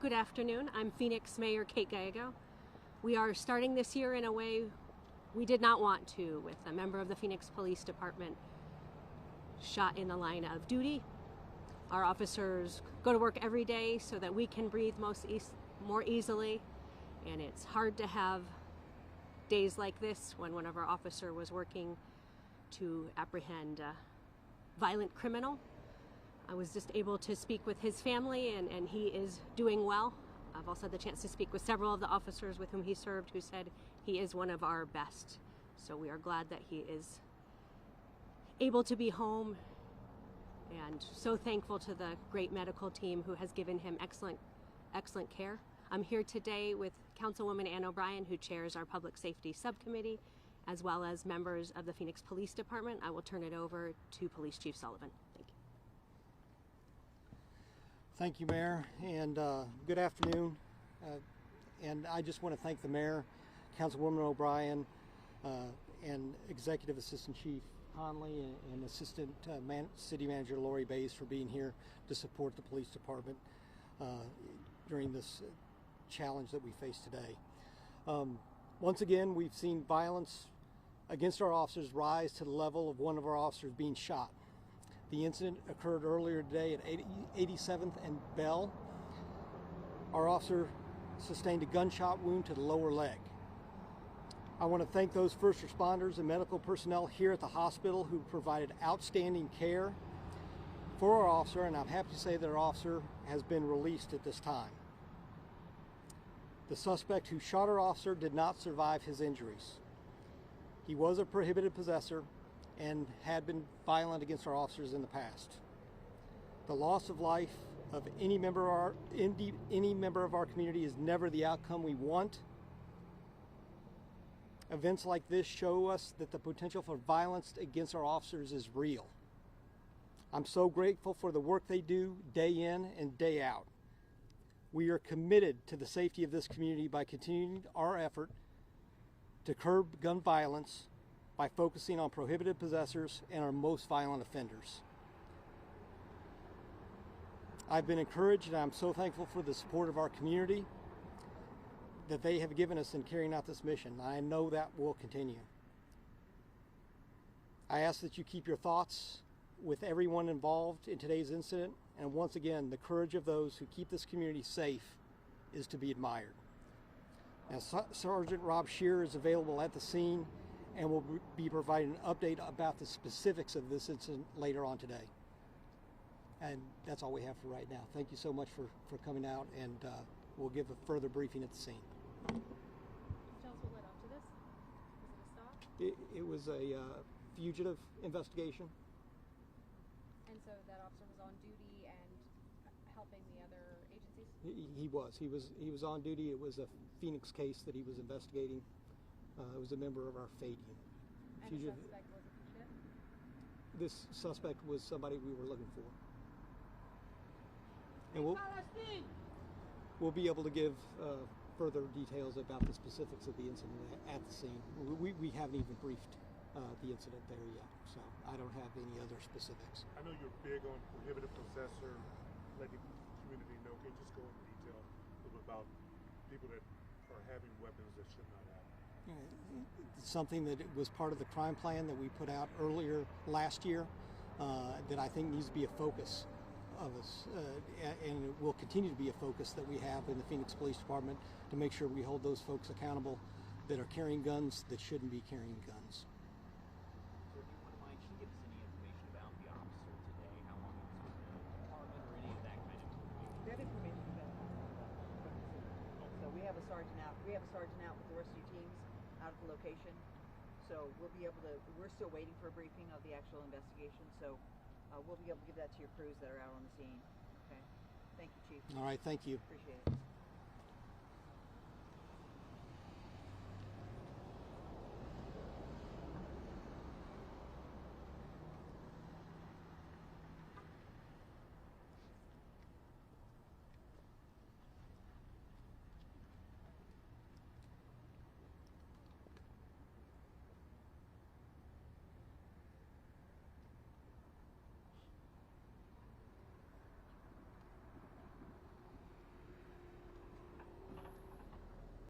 Good afternoon. I'm Phoenix Mayor Kate Gallego. We are starting this year in a way we did not want to, with a member of the Phoenix Police Department shot in the line of duty. Our officers go to work every day so that we can breathe more easily, and it's hard to have days like this when one of our officers was working to apprehend a violent criminal. I was just able to speak with his family, and he is doing well. I've also had the chance to speak with several of the officers with whom he served who said he is one of our best. So we are glad that he is able to be home, and so thankful to the great medical team who has given him excellent care. I'm here today with Councilwoman Ann O'Brien, who chairs our Public Safety Subcommittee, as well as members of the Phoenix Police Department. I will turn it over to Police Chief Sullivan. Thank you. Thank you, Mayor, and good afternoon. And I just want to thank the Mayor, Councilwoman O'Brien, and Executive Assistant Chief Conley and Assistant City Manager Lori Bays for being here to support the Police Department during this challenge that we face today. Once again, we've seen violence against our officers rise to the level of one of our officers being shot. The incident occurred earlier today at 87th and Bell. Our officer sustained a gunshot wound to the lower leg. I want to thank those first responders and medical personnel here at the hospital who provided outstanding care for our officer, and I'm happy to say that our officer has been released at this time. The suspect who shot our officer did not survive his injuries. He was a prohibited possessor and had been violent against our officers in the past. The loss of life of any member of our community is never the outcome we want. Events like this show us that the potential for violence against our officers is real. I'm so grateful for the work they do day in and day out. We are committed to the safety of this community by continuing our effort to curb gun violence by focusing on prohibited possessors and our most violent offenders. I've been encouraged, and I'm so thankful for the support of our community that they have given us in carrying out this mission. I know that will continue. I ask that you keep your thoughts with everyone involved in today's incident, and once again, the courage of those who keep this community safe is to be admired. Now, Sergeant Rob Shearer is available at the scene and will be providing an update about the specifics of this incident later on today. And that's all we have for right now. Thank you so much for coming out, and we'll give a further briefing at the scene. Can you tell us what led up to this? Was it a stop? It was a fugitive investigation. And so that officer was on duty and helping the other agencies? He was on duty. It was a Phoenix case that he was investigating. It was a member of our FADE unit. And the suspect was a fugitive? This suspect was somebody we were looking for. And we'll be able to give further details about the specifics of the incident at the scene. We haven't even briefed the incident there yet, so I don't have any other specifics. I know you're big on prohibited possessor, letting the community know. Can you just go into detail a little bit about people that are having weapons that should not have? It's something that was part of the crime plan that we put out earlier last year that I think needs to be a focus of us, and it will continue to be a focus that we have in the Phoenix Police Department to make sure we hold those folks accountable that are carrying guns that shouldn't be carrying guns. Sir, if you wouldn't mind, can you give us any information about the officer today, how long he was with the department, or any of that kind of information? That information is so we have a sergeant out. We have a sergeant out with the rest of your teams out at the location. So we'll be able to. We're still waiting for a briefing of the actual investigation. So we'll be able to give that to your crews that are out on the scene. Okay. Thank you, Chief. All right. Thank you. Appreciate it.